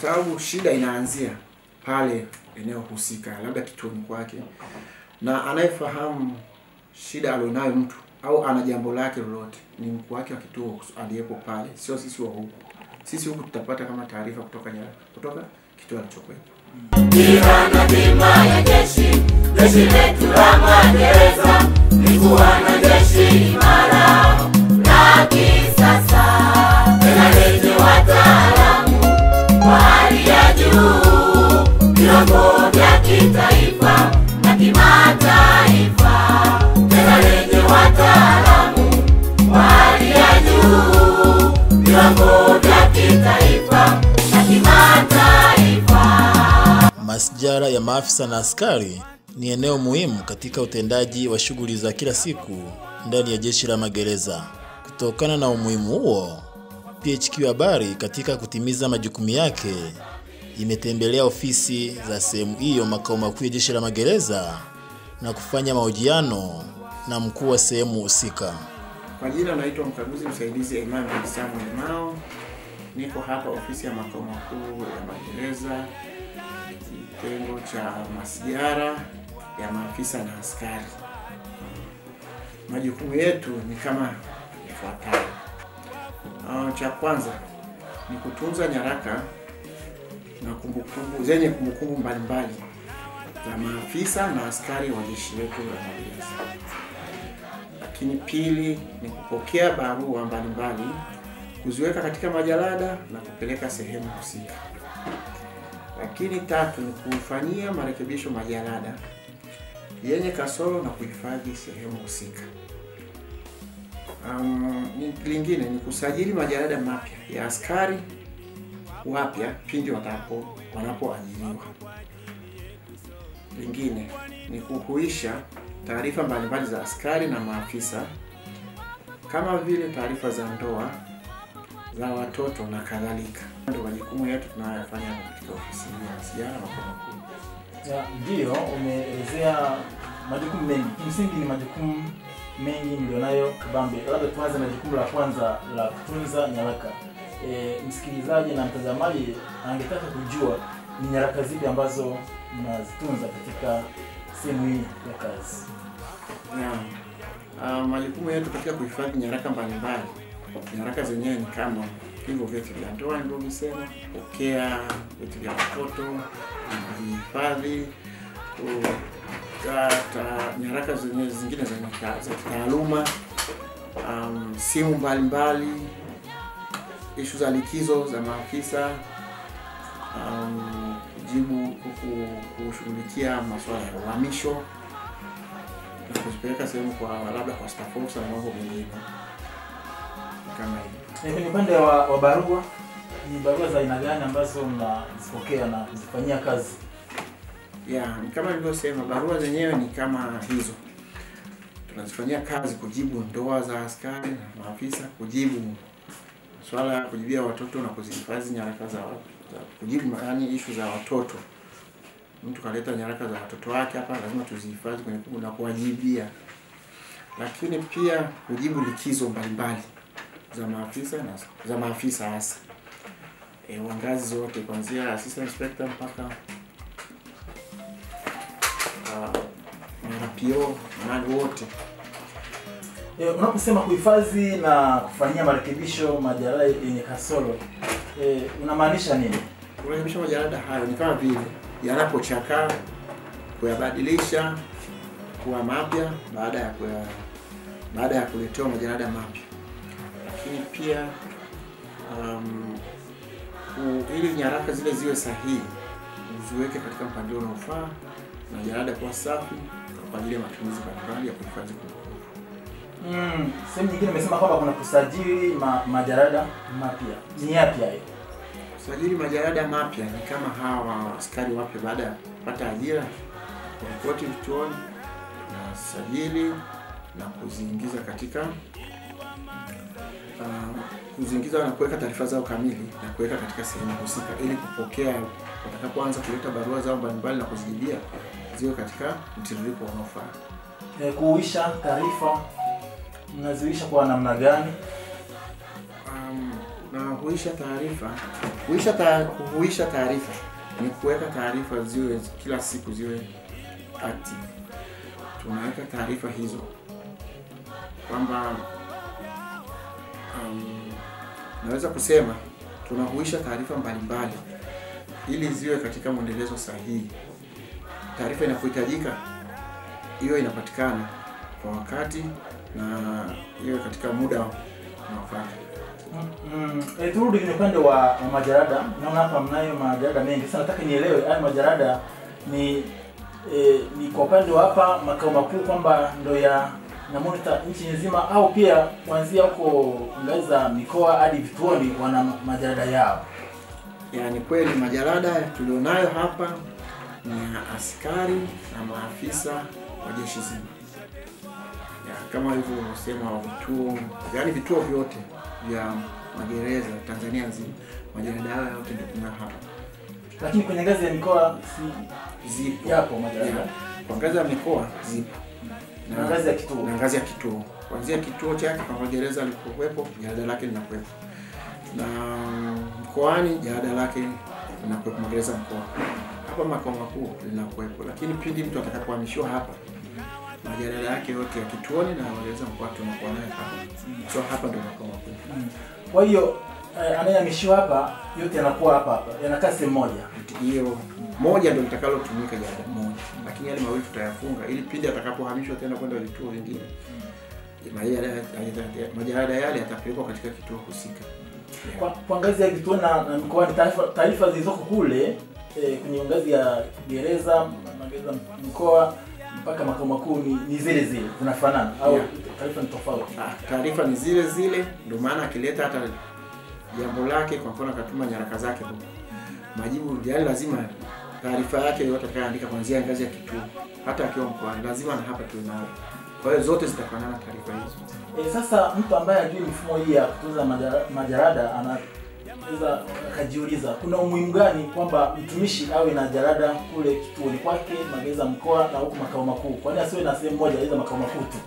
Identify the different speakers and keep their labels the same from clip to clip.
Speaker 1: sababu shida inaanzia pale eneo husika, labda kituoni kwake, na anayefahamu shida alionayo mtu au ana jambo lake lolote ni mkuu wake wa kituo aliyepo pale, sio sisi wa huku. Sisi huku tutapata kama taarifa kutoka kituo alichokuwepo.
Speaker 2: Kirana bima ya jeshi letu la magereza ni kuwa na jeshi imara la kisasa, tena lenye wataalamu wa hali ya juu, viwango vya kitaifa na kimataifa, tena lenye wataalamu wa hali ya juu, viwango vya kitaifa na kimataifa.
Speaker 3: Masjala ya maafisa na askari ni eneo muhimu katika utendaji wa shughuli za kila siku ndani ya jeshi la magereza. Kutokana na umuhimu huo, PHQ Habari katika kutimiza majukumu yake imetembelea ofisi za sehemu hiyo, makao makuu ya jeshi la magereza, na kufanya mahojiano na mkuu wa sehemu husika.
Speaker 1: Kwa jina naitwa mkaguzi msaidizi Imam Samuel Mao. Niko hapa ofisi ya makao makuu ya magereza, kitengo cha masjala ya maafisa na askari. Majukumu yetu ni kama ifuatayo. Cha kwanza ni kutunza nyaraka na kumbukumbu mbalimbali za maafisa na askari wa jeshi letu la magereza. Lakini pili ni kupokea barua mbalimbali, kuziweka katika majalada na kupeleka sehemu husika. Lakini tatu ni kufanyia marekebisho majalada yenye kasoro na kuhifadhi sehemu husika. Lingine ni kusajili majalada mapya ya askari wapya pindi wanapoajiriwa. Lingine ni kuhuisha taarifa mbalimbali za askari na maafisa, kama vile taarifa za ndoa, za watoto na kadhalika. Ndio majukumu yetu tunayofanya katika ofisi ya masjala makao makuu.
Speaker 4: Ndio, umeelezea majukumu mengi. Kimsingi ni majukumu mengi mlionayo kabambe. Labda tuanze na jukumu la kwanza la kutunza nyaraka. Msikilizaji na mtazamaji angetaka kujua ni nyaraka zipi ambazo mnazitunza katika sehemu hii ya kazi.
Speaker 1: Majukumu yetu katika kuhifadhi nyaraka mbalimbali. Nyaraka zenyewe ni kama hivyo vyeti vya ndoa ndio nimesema, pokea vyeti vya watoto, kuhifadhi nyaraka zingine za kitaaluma, simu mbalimbali, issue za likizo za maafisa, kushughulikia masuala ya uhamisho na kuzipeleka sehemu labda kwa staff officer na mambo mengine kama hivyo.
Speaker 4: Ni upande wa barua, ni barua za aina gani ambazo mnazipokea na kuzifanyia kazi?
Speaker 1: Ni kama nilivyosema, barua zenyewe ni kama hizo. Tunazifanyia kazi kujibu ndoa za askari na maafisa, kujibu swala ya kujibia watoto na kuzihifadhi nyaraka za kujibu issue za watoto. Mtu kaleta nyaraka za watoto wake hapa, lazima tuzihifadhi kwenye kumbu na kuwajibia. Lakini pia kujibu likizo mbalimbali za maafisa hasa wa ngazi zote, kuanzia assistant inspector mpaka RPO na wote.
Speaker 4: Unaposema kuhifadhi na kufanyia marekebisho majalada yenye kasoro, unamaanisha nini?
Speaker 1: Kurekebisha majalada hayo ni kama vile yanapochakaa, kuyabadilisha kuwa mapya baada ya kuletewa majalada mapya. Lakini pia ili nyaraka zile ziwe sahihi, uziweke katika mpangilio unaofaa na jalada kuwa safi kwa ajili ya matumizi mbalimbali ya kuhifadhi kumbukumbu.
Speaker 4: Sehemu nyingine umesema kwamba kuna kusajili majalada mapya. Ni yapi hayo?
Speaker 1: Kusajili majalada mapya ni kama hawa askari wapya baada ya kupata ajira, kuripoti vituoni na sajili na kuziingiza katika na kuweka taarifa zao kamili na kuweka katika sehemu husika ili kupokea watakapoanza kuleta barua zao mbalimbali na kuzijibia ziwe katika mtiririko unaofaa.
Speaker 4: Kuhuisha taarifa mnazihuisha kwa namna gani?
Speaker 1: Na Kuhuisha taarifa ni kuweka taarifa ziwe kila siku ziwe active. Tunaweka taarifa hizo kwamba naweza kusema tunahuisha taarifa mbalimbali ili ziwe katika mwendelezo sahihi. Taarifa inapohitajika hiyo inapatikana kwa wakati na hiyo katika muda unaofuata.
Speaker 4: Turudi kwenye upande wa majarada. Naona hapa mnayo majarada mengi. Sasa nataka nielewe haya majarada ni kwa upande wa hapa makao makuu kwamba ndio ya na monitor nchi nzima, au pia kuanzia huko ngazi za mikoa hadi vituoni wana majarada yao?
Speaker 1: Yaani kweli majarada tulionayo hapa ni askari na maafisa wa jeshi zima. Kama hivyo unasema vituo, yaani vituo vyote vya magereza Tanzania nzima, majarada yao yote ndio kuna hapa.
Speaker 4: Lakini kwenye ngazi ya mikoa
Speaker 1: zipo
Speaker 4: yapo majarada.
Speaker 1: Kwa ngazi ya mikoa zipo.
Speaker 4: Na ngazi ya kituo.
Speaker 1: Na ngazi ya kituo. Kuanzia kituo chake kwa magereza alipokuwepo, jarada lake linakuwepo. Na mkoani jarada lake linakuwepo magereza mkoa. Hapa makao makuu linakuwepo. Lakini pindi mtu atakapohamishwa hapa, majarada yake yote ya kituoni na magereza mkoa tunakuwa nayo hapa. So hapa ndio makao makuu.
Speaker 4: Kwa hiyo anayehamishiwa hapa yote yanakuwa hapa yanakaa sehemu moja.
Speaker 1: Hiyo moja ndio litakalotumika jarada moja, lakini yale mawili tutayafunga ili pindi atakapohamishwa tena kwenda vituo vingine majarada yale yatapelekwa katika kituo husika.
Speaker 4: Kwa ngazi ya kituo na mkoa, taarifa zilizoko kule kwenye ngazi ya gereza, magereza mkoa mpaka makao makuu ni zile zile, zinafanana au taarifa ni tofauti?
Speaker 1: Taarifa ni zile zile, ndio maana akileta hata jambo lake, kwa mfano akatuma nyaraka zake huko, majibu yale lazima taarifa yake yote atakayoandika kuanzia ngazi ya kituo hata akiwa mkoani lazima na hapa tuwe nayo. Kwa hiyo zote zitafanana taarifa hizo.
Speaker 4: Sasa mtu ambaye ajui mifumo hii ya kutunza majarada anaweza akajiuliza kuna umuhimu gani kwamba mtumishi awe na jarada kule kituoni kwake, magereza mkoa na huko makao makuu? Kwani asiwe na sehemu moja ile makao makuu tu?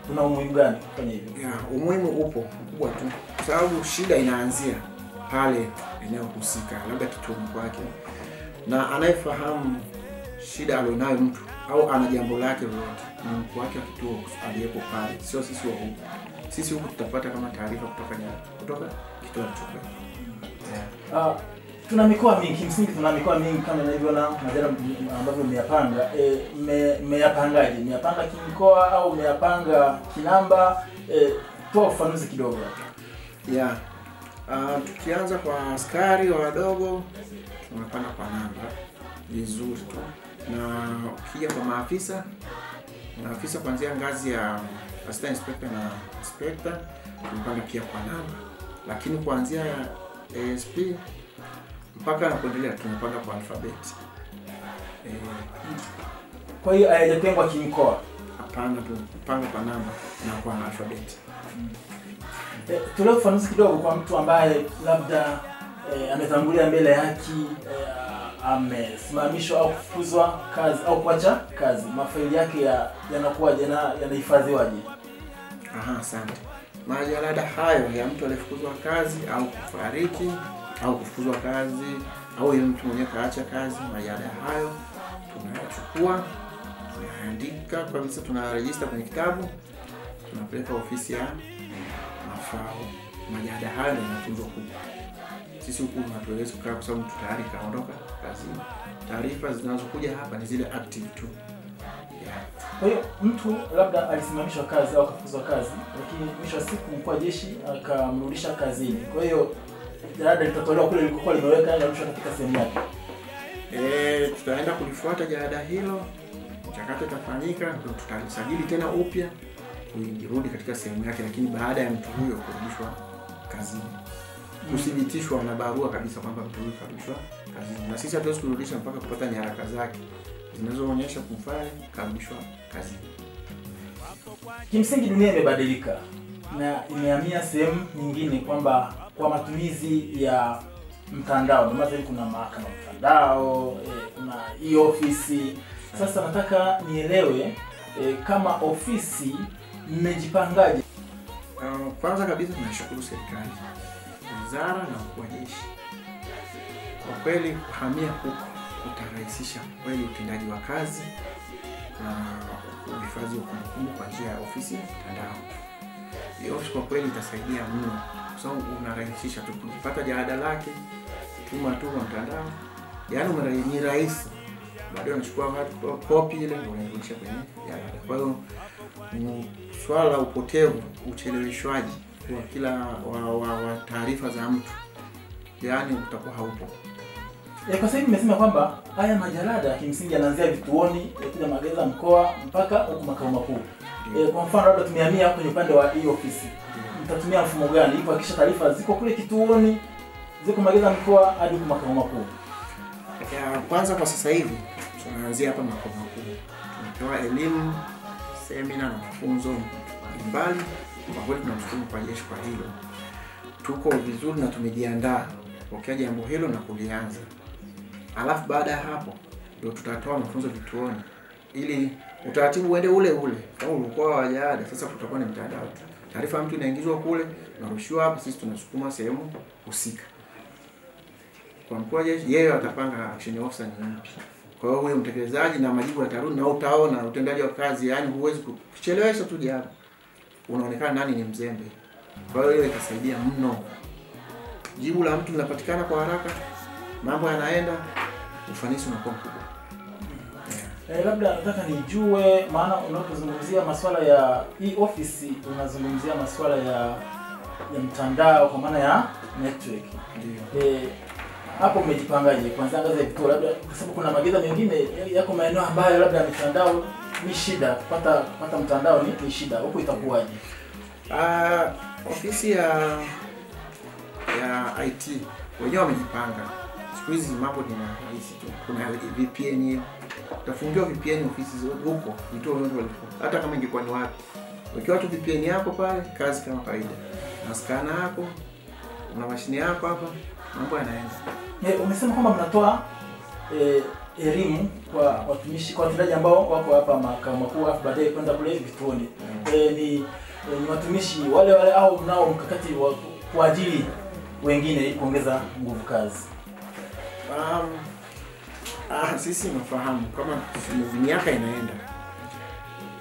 Speaker 4: Kuna umuhimu gani kufanya hivyo?
Speaker 1: Umuhimu upo mkubwa tu. Kwa sababu shida inaanzia pale eneo husika, labda kituoni kwake. Na anayefahamu shida alionayo mtu au ana jambo lake lolote ni mkuu wake wa kituo aliyepo pale, sio sisi wa huku. Sisi huku tutapata kama taarifa kutoka kituo cha.
Speaker 4: Tuna mikoa mingi, msingi tuna mikoa mingi kama unavyoona majarada ambavyo mmeyapanga. Mmeyapangaje? Mmeyapanga kimkoa au mmeyapanga kinamba? Toa ufafanuzi kidogo hapo.
Speaker 1: Tukianza kwa askari wadogo tunapanga kwa namba vizuri tu. Na ukija kwa maafisa kuanzia ngazi ya assistant inspector na inspector tunapanga pia kwa namba. Lakini kuanzia ASP mpaka na kuendelea tunapanga kwa alfabeti.
Speaker 4: Kwa hiyo hayajatengwa kimkoa?
Speaker 1: Hapana, tunapanga kwa namba na kwa alfabeti.
Speaker 4: Tuleo ufafanuzi kidogo kwa mtu ambaye labda ametangulia mbele ya haki, amesimamishwa au kufukuzwa kazi au kuacha kazi, mafaili yake yanakuwaje na yanahifadhiwaje?
Speaker 1: Asante. Majarada hayo ya mtu aliyefukuzwa kazi au kufariki au kufukuzwa kazi au yule mtu mwenyewe kaacha kazi, majarada hayo tunayachukua, tunaandika kabisa, tunaregister kwenye kitabu, tunapeleka ofisi ya mafao. Majarada hayo ndio yanatunzwa huko. Sisi huku hatuwezi kukaa kwa sababu tayari kaondoka kazini. Taarifa zinazokuja hapa ni zile active tu.
Speaker 4: Kwa hiyo mtu labda alisimamishwa kazi au kafukuzwa kazi, lakini mwisho wa siku mkuu wa jeshi akamrudisha kazini. Kwa hiyo jarada litatolewa kule lilikokuwa limeweka na kurudishwa katika sehemu yake.
Speaker 1: Tutaenda kulifuata jarada hilo, mchakato utafanyika, ndio tutalisajili tena upya kurudi katika sehemu yake, lakini baada ya mtu huyo kurudishwa kazini. Kuthibitishwa na barua kabisa kwamba mtu huyo karudishwa kazini. Na sisi hatuwezi kurudisha mpaka kupata nyaraka zake zinazoonyesha kumfanya karudishwa kazini.
Speaker 4: Kimsingi dunia imebadilika na imehamia sehemu nyingine kwamba kwa matumizi ya mtandao. Ndio maana kuna mahakama mtandao, kuna e-ofisi. Sasa nataka nielewe kama ofisi mmejipangaje?
Speaker 1: Kwanza kabisa tunashukuru serikali wizara na mkuu wa jeshi. Kwa kweli kuhamia huko utarahisisha kweli utendaji wa kazi na uhifadhi wa kumbukumbu kwa njia ya ofisi ya mtandao. Hiyo ofisi kwa kweli itasaidia mno, kwa sababu unarahisisha tu kupata jalada lake, tuma tu kwa mtandao. Yaani ni rahisi. Baadaye unachukua copy ile ndio unarudisha kwenye jalada. Kwa hiyo swala la upotevu, ucheleweshwaji wa kila wa taarifa za mtu, yaani utakuwa haupo.
Speaker 4: Kwa sasa hivi nimesema kwamba haya majalada kimsingi yanaanzia vituoni, yakuja magereza mkoa mpaka huko makao makuu. Kwa mfano labda tumehamia kwenye upande wa hii ofisi. Mtatumia mfumo gani ili kuhakikisha taarifa ziko kule kituoni, ziko magereza mkoa hadi huko makao makuu?
Speaker 1: Kwanza kwa sasa hivi tunaanzia hapa makao makuu. Tunatoa elimu, semina na mafunzo mbalimbali. Kwa kweli tunamshukuru kwa jeshi kwa hilo. Tuko vizuri na tumejiandaa kupokea jambo hilo na kulianza. Alafu baada ya hapo ndio tutatoa mafunzo vituoni ili utaratibu uende ule ule. Kama ulikuwa wa jalada, sasa kutakuwa ni mtandao. Taarifa mtu inaingizwa kule, narushiwa hapa, sisi tunasukuma sehemu husika. Kwa mkuu wa jeshi yeye atapanga action officer ni mpi. Kwa hiyo huyo mtekelezaji na majibu yatarudi na utaona utendaji wa kazi, yani huwezi kuchelewesha tu jambo. Unaonekana nani ni mzembe. Kwa hiyo itasaidia mno. Jibu la mtu linapatikana kwa haraka, mambo yanaenda, ufanisi unakuwa mkubwa.
Speaker 4: Labda nataka nijue, maana unapozungumzia masuala ya hii ofisi unazungumzia masuala ya mtandao kwa maana ya network. Ndio. Hapo umejipangaje kwanza ngazi ya vituo, labda kwa sababu kuna magereza mengine yako maeneo ambayo labda mitandao ni shida, kupata mtandao ni shida. Huko itakuwaje?
Speaker 1: Ofisi ya IT wenyewe wamejipanga. Siku hizi mambo ni rahisi tu. Kuna VPN hiyo. Utafungiwa VPN ofisi zote huko, vituo vyote walipo. Hata kama ingekuwa ni wapi. Ukiwa tu VPN yako pale, kazi kama kawaida. Na scanner yako, una mashine yako hapa, mambo yanaenda.
Speaker 4: Umesema kwamba mnatoa elimu kwa watumishi, kwa watendaji ambao wako hapa makao makuu afu baadaye kwenda kule vituoni. Ni watumishi wale au mnao mkakati wa kuajiri wengine ili kuongeza nguvu kazi?
Speaker 1: Sisi tunafahamu kama miaka inaenda,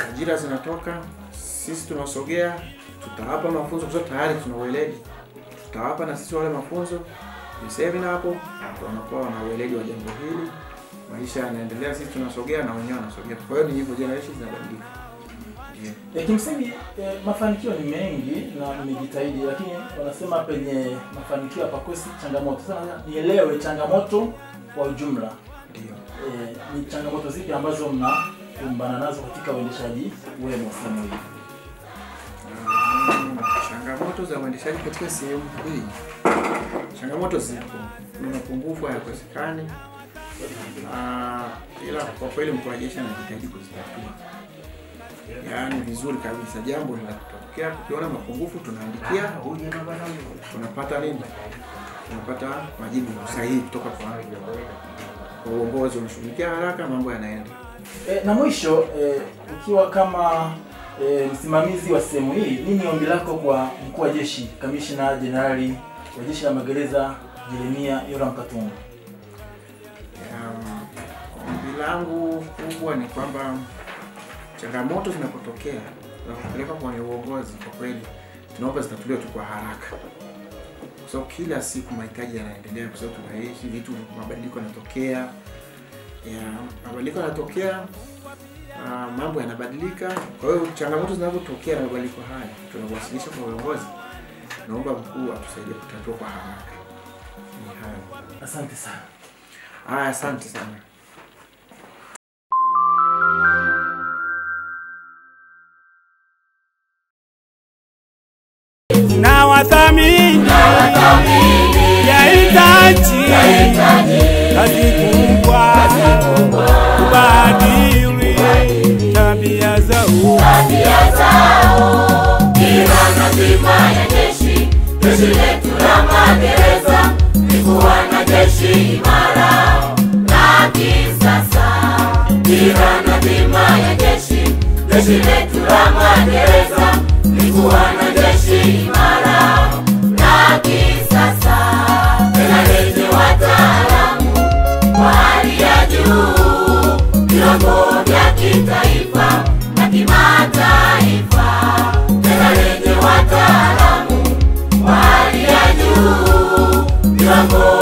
Speaker 1: ajira zinatoka, sisi tunasogea, tutawapa mafunzo kwa sababu tayari tuna ueledi. Tutawapa na sisi wale mafunzo, semina hapo, wanakuwa wana ueledi wa jambo hili. Maisha yanaendelea, sisi tunasogea na wenyewe wanasogea. Kwa hiyo ni hivyo, generation zinabadilika.
Speaker 4: Kimsingi mafanikio ni mengi na nimejitahidi, lakini wanasema penye mafanikio hapakosi changamoto. Sasa nielewe changamoto kwa ujumla.
Speaker 1: Ndio.
Speaker 4: Ni changamoto zipi ambazo mnakumbana nazo katika uendeshaji wenu sehemu hii?
Speaker 1: Changamoto za uendeshaji katika sehemu hii. Changamoto zipo. Kuna pungufu hayakosekani. Ila kwa kweli mkuu wa jeshi anajitahidi kuzitatua. Yaani vizuri kabisa, jambo linatokea, tukiona mapungufu tunaandikia, tunapata nini? Tunapata majibu sahihi kutoka kwa uongozi, unashughulikia haraka, mambo yanaenda.
Speaker 4: Na mwisho, ukiwa kama msimamizi wa sehemu hii, nini ombi lako kwa mkuu wa jeshi, Kamishna Jenerali wa Jeshi la Magereza Jeremia Yoram Katumbo?
Speaker 1: Ombi langu kubwa ni kwamba changamoto zinapotokea na kupeleka kwa uongozi, kwa kweli tunaomba zitatuliwe tu kwa haraka. Kwa sababu kila siku mahitaji yanaendelea, kwa sababu tunaishi vitu, mabadiliko yanatokea. Mabadiliko yanatokea, mambo yanabadilika. Kwa hiyo changamoto zinapotokea na mabadiliko haya tunawasilisha kwa uongozi. Naomba mkuu atusaidie kutatua kwa haraka. Ni hayo.
Speaker 4: Asante sana.
Speaker 1: Asante sana.
Speaker 5: Na wathamini yahitaji kazi kubwa kubadili tabia zao.
Speaker 2: Dira na dhima ya jeshi, jeshi letu la magereza ni kuwa na jeshi imara la kisasa. Dira na dhima ya jeshi, jeshi letu la magereza ni kuwa na jeshi imara la kisasa. kitaifa na kimataifa, tena lenye wataalamu wa hali ya juu, viwango